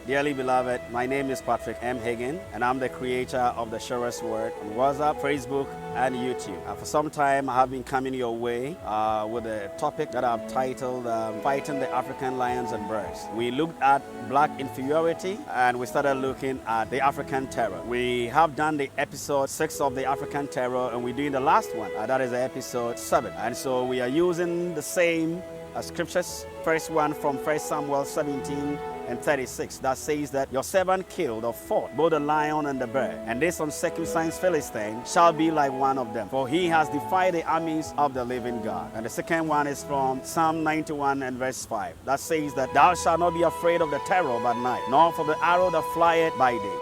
Dearly beloved, my name is Patrick M. Hagen, and I'm the creator of the Surest Word on WhatsApp, Facebook, and YouTube. For some time, I have been coming your way with a topic that I've titled Fighting the African Lions and Bears. We looked at black inferiority, and we started looking at the African terror. We have done the episode 6 of the African terror, and we're doing the last one. That is episode 7. And so we are using the same scriptures. First one from 1 Samuel 17 and 36 that says that your servant killed or fought both the lion and the bear, and this uncircumcised Philistine shall be like one of them, for he has defied the armies of the living God. And the second one is from Psalm 91 and verse 5 that says that thou shalt not be afraid of the terror by night, nor for the arrow that flieth by day.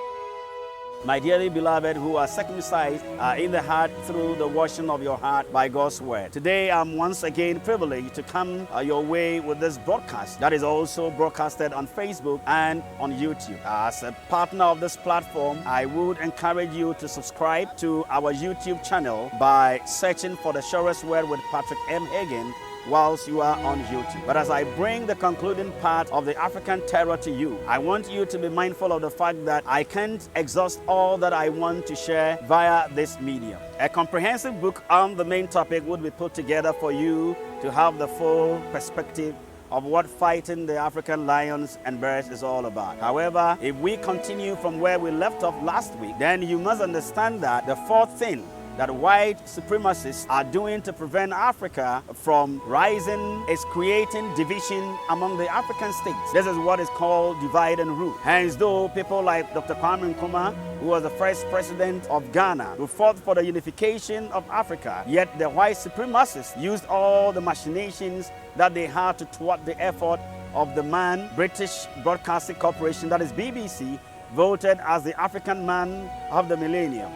My dearly beloved who are circumcised in the heart through the washing of your heart by God's word. Today I'm once again privileged to come your way with this broadcast that is also broadcasted on Facebook and on YouTube. As a partner of this platform, I would encourage you to subscribe to our YouTube channel by searching for the Surest Word with Patrick M. Hagen whilst you are on YouTube. But as I bring the concluding part of the African terror to you, I want you to be mindful of the fact that I can't exhaust all that I want to share via this medium. A comprehensive book on the main topic would be put together for you to have the full perspective of what fighting the African lions and bears is all about. However, if we continue from where we left off last week, then you must understand that the fourth thing that white supremacists are doing to prevent Africa from rising is creating division among the African states. This is what is called divide and rule. Hence, though people like Dr. Kwame Nkrumah, who was the first president of Ghana, who fought for the unification of Africa, yet the white supremacists used all the machinations that they had to thwart the effort of the man, British Broadcasting Corporation, that is BBC, voted as the African man of the millennium.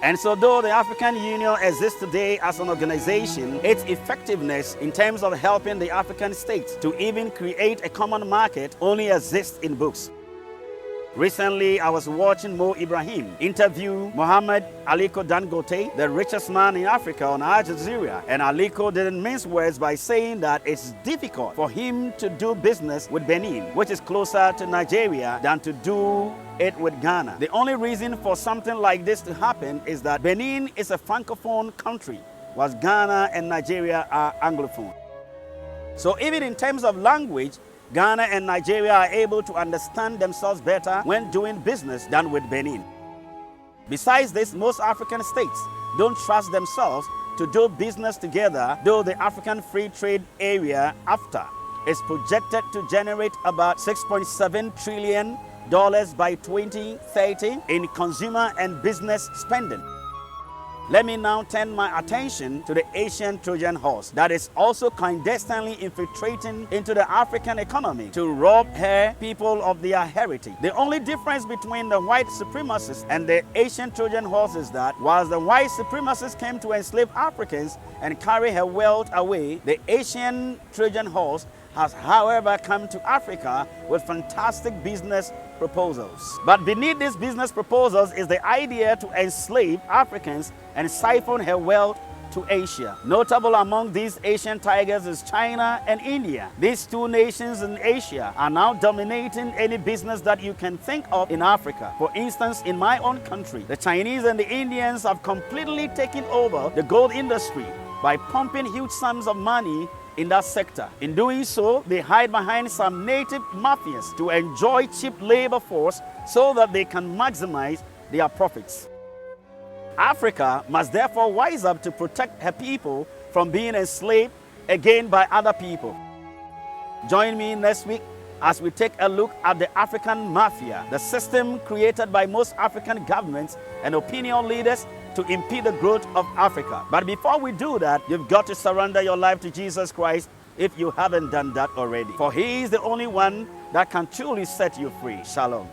And so though the African Union exists today as an organization, its effectiveness in terms of helping the African states to even create a common market only exists in books. Recently, I was watching Mo Ibrahim interview Mohammed Aliko Dangote, the richest man in Africa, on Al Jazeera. And Aliko didn't mince words by saying that it's difficult for him to do business with Benin, which is closer to Nigeria, than to do it with Ghana. The only reason for something like this to happen is that Benin is a francophone country, whilst Ghana and Nigeria are anglophone. So even in terms of language, Ghana and Nigeria are able to understand themselves better when doing business than with Benin. Besides this, most African states don't trust themselves to do business together, though the African Free Trade Area, AfTA, is projected to generate about $6.7 trillion by 2030 in consumer and business spending. Let me now turn my attention to the Asian Trojan Horse that is also clandestinely infiltrating into the African economy to rob her people of their heritage. The only difference between the white supremacists and the Asian Trojan Horse is that whilst the white supremacists came to enslave Africans and carry her wealth away, the Asian Trojan Horse has, however, come to Africa with fantastic business proposals. But beneath these business proposals is the idea to enslave Africans and siphon her wealth to Asia. Notable among these Asian tigers is China and India. These two nations in Asia are now dominating any business that you can think of in Africa. For instance, in my own country, the Chinese and the Indians have completely taken over the gold industry by pumping huge sums of money in that sector. In doing so, they hide behind some native mafias to enjoy cheap labor force so that they can maximize their profits. Africa must therefore wise up to protect her people from being enslaved again by other people. Join me next week as we take a look at the African mafia, the system created by most African governments and opinion leaders to impede the growth of Africa. But before we do that, you've got to surrender your life to Jesus Christ if you haven't done that already. For He is the only one that can truly set you free. Shalom.